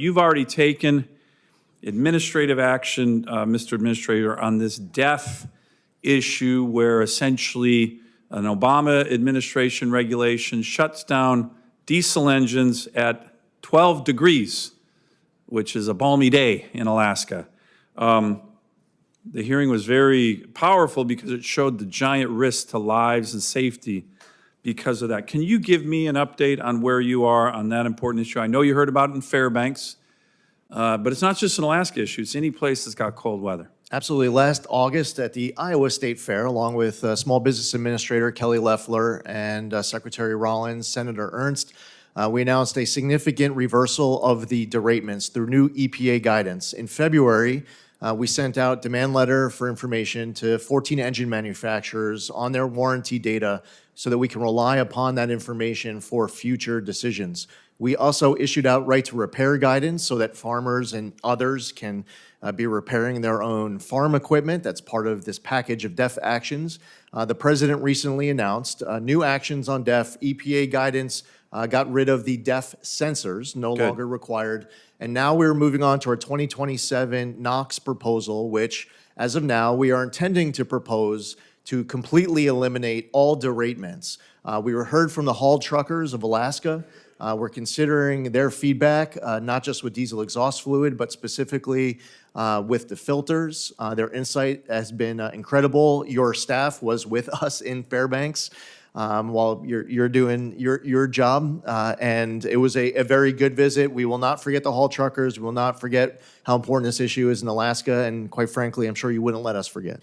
you've already taken administrative action, Mr. Administrator, on this DEF issue where essentially an Obama administration regulation shuts down diesel engines at 12 degrees, which is a balmy day in Alaska. The hearing was very powerful because it showed the giant risk to lives and safety because of that. Can you give me an update on where you are on that important issue? I know you heard about it in Fairbanks, but it's not just an Alaska issue. It's any place that's got cold weather. Absolutely. Last August at the Iowa State Fair, along with Small Business Administrator Kelly Loeffler and Secretary Rollins, Senator Ernst, we announced a significant reversal of the deratements through new EPA guidance. In February, we sent out demand letter for information to 14 engine manufacturers on their warranty data so that we can rely upon that information for future decisions. We also issued out right to repair guidance so that farmers and others can be repairing their own farm equipment. That's part of this package of DEF actions. The president recently announced new actions on DEF. EPA guidance got rid of the DEF sensors, no longer required. And now we're moving on to our 2027 NOx proposal, which, as of now, we are intending to propose to completely eliminate all deratements. We were heard from the haul truckers of Alaska. We're considering their feedback, not just with diesel exhaust fluid, but specifically with the filters. Their insight has been incredible. Your staff was with us in Fairbanks while you're doing your job, and it was a very good visit. We will not forget the haul truckers. We will not forget how important this issue is in Alaska, and quite frankly, I'm sure you wouldn't let us forget.